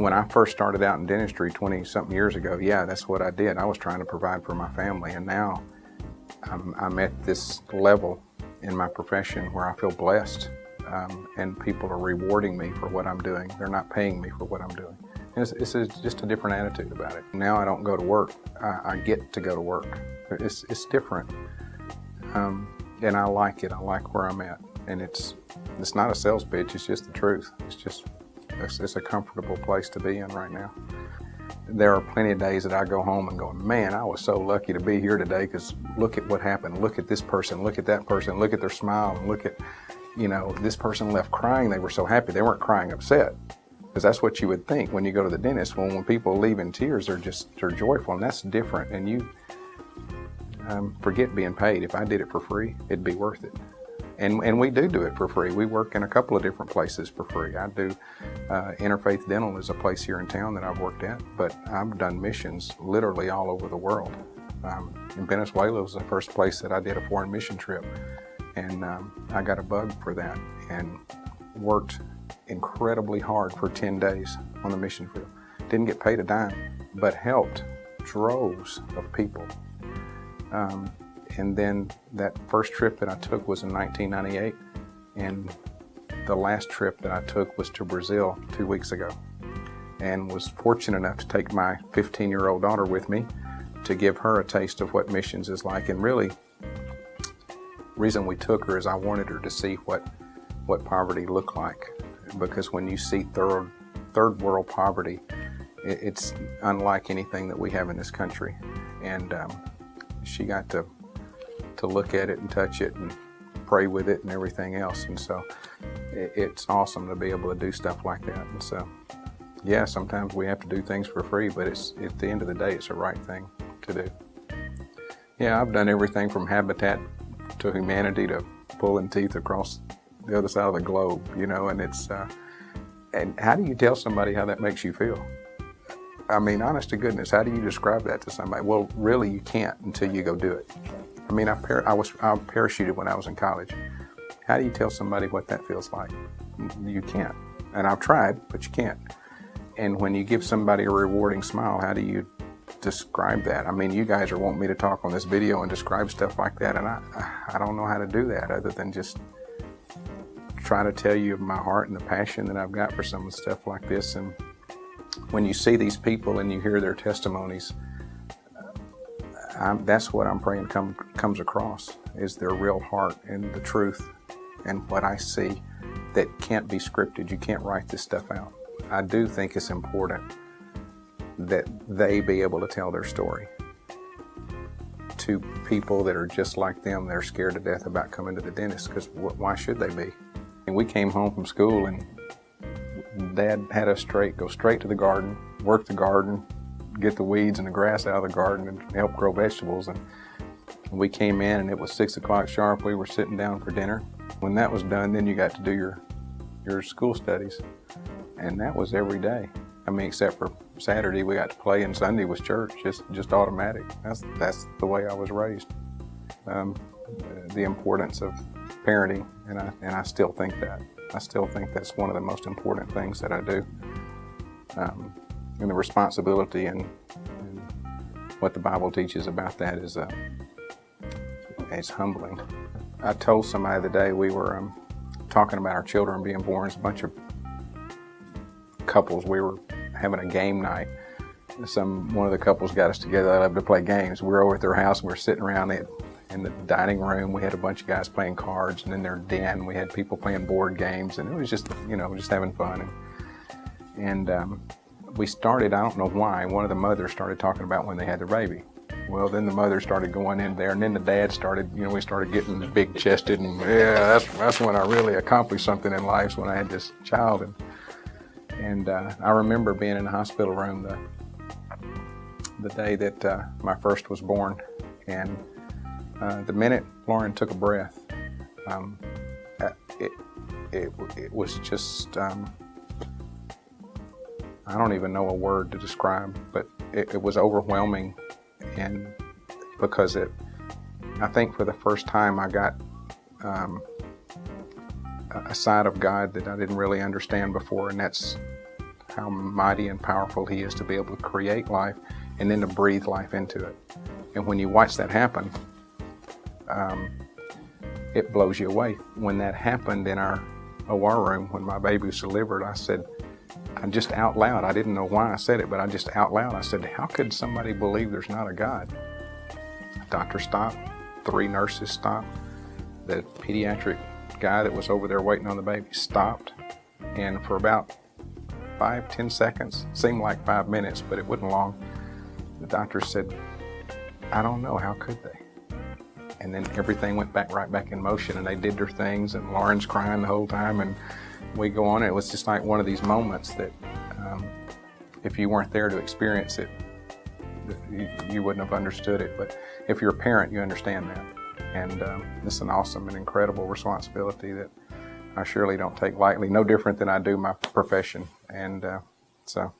When I first started out in dentistry 20-something years ago, yeah, that's what I did. I was trying to provide for my family, and now I'm at this level in my profession where I feel blessed, and people are rewarding me for what I'm doing. They're not paying me for what I'm doing. And it's just a different attitude about it. Now I don't go to work. I get to go to work. It's different, and I like it. I like where I'm at, and it's not a sales pitch. It's just the truth. It's a comfortable place to be in right now. There are plenty of days that I go home and go, man, I was so lucky to be here today because look at what happened. Look at this person, look at that person, look at their smile, and look at, this person left crying. They were so happy. They weren't crying upset, because that's what you would think when you go to the dentist. When people leave in tears, they're joyful, and that's different. And you forget being paid. If I did it for free, it'd be worth it. And we do it for free. We work in a couple of different places for free. I do, Interfaith Dental is a place here in town that I've worked at, but I've done missions literally all over the world. In Venezuela was the first place that I did a foreign mission trip, and I got a bug for that and worked incredibly hard for 10 days on the mission field. Didn't get paid a dime, but helped droves of people. And then that first trip that I took was in 1998, and the last trip that I took was to Brazil 2 weeks ago, and was fortunate enough to take my 15-year-old daughter with me to give her a taste of what missions is like. And really, the reason we took her is I wanted her to see what poverty looked like, because when you see third world poverty, it's unlike anything that we have in this country. And she got to look at it and touch it and pray with it and everything else. And so it's awesome to be able to do stuff like that. And so, yeah, sometimes we have to do things for free, but at the end of the day, it's the right thing to do. Yeah, I've done everything from Habitat to Humanity to pulling teeth across the other side of the globe, and it's, and how do you tell somebody how that makes you feel? I mean, honest to goodness, how do you describe that to somebody? Well, really, you can't until you go do it. I mean, I parachuted when I was in college. How do you tell somebody what that feels like? You can't. And I've tried, but you can't. And when you give somebody a rewarding smile, how do you describe that? I mean, you guys are wanting me to talk on this video and describe stuff like that, and I don't know how to do that other than just try to tell you of my heart and the passion that I've got for some of the stuff like this. And when you see these people and you hear their testimonies, that's what I'm praying comes across, is their real heart and the truth and what I see that can't be scripted. You can't write this stuff out. I do think it's important that they be able to tell their story to people that are just like them. They're scared to death about coming to the dentist, because why should they be? And we came home from school and Dad had us go straight to the garden, work the garden, get the weeds and the grass out of the garden and help grow vegetables. And we came in and it was 6 o'clock sharp. We were sitting down for dinner. When that was done, then you got to do your school studies. And that was every day. I mean, except for Saturday we got to play and Sunday was church, just automatic. That's the way I was raised. The importance of parenting, and I still think that. I still think that's one of the most important things that I do. And the responsibility and what the Bible teaches about that is it's humbling. I told somebody the day we were talking about our children being born. It's a bunch of couples. We were having a game night. One of the couples got us together. They love to play games. We were over at their house. We were sitting around in the dining room. We had a bunch of guys playing cards, and in their den we had people playing board games, and it was just just having fun. And we started, I don't know why, one of the mothers started talking about when they had their baby. Well, then the mother started going in there, and then the dad started, we started getting big chested, and yeah, that's when I really accomplished something in life, when I had this child. And I remember being in the hospital room the day that my first was born, and the minute Lauren took a breath, it was just, I don't even know a word to describe, but it was overwhelming. And because I think for the first time I got a side of God that I didn't really understand before, and that's how mighty and powerful He is to be able to create life and then to breathe life into it. And when you watch that happen, it blows you away. When that happened in our OR room, when my baby was delivered, I said, I just out loud, I didn't know why I said it, but I just out loud, I said, how could somebody believe there's not a God? The doctor stopped, 3 nurses stopped, the pediatric guy that was over there waiting on the baby stopped, and for about 5-10 seconds, seemed like 5 minutes, but it wasn't long, the doctor said, I don't know, how could they? And then everything went right back in motion, and they did their things, and Lauren's crying the whole time, and we go on. It was just like one of these moments that if you weren't there to experience it, you wouldn't have understood it. But if you're a parent, you understand that. And it's an awesome and incredible responsibility that I surely don't take lightly, no different than I do my profession. And so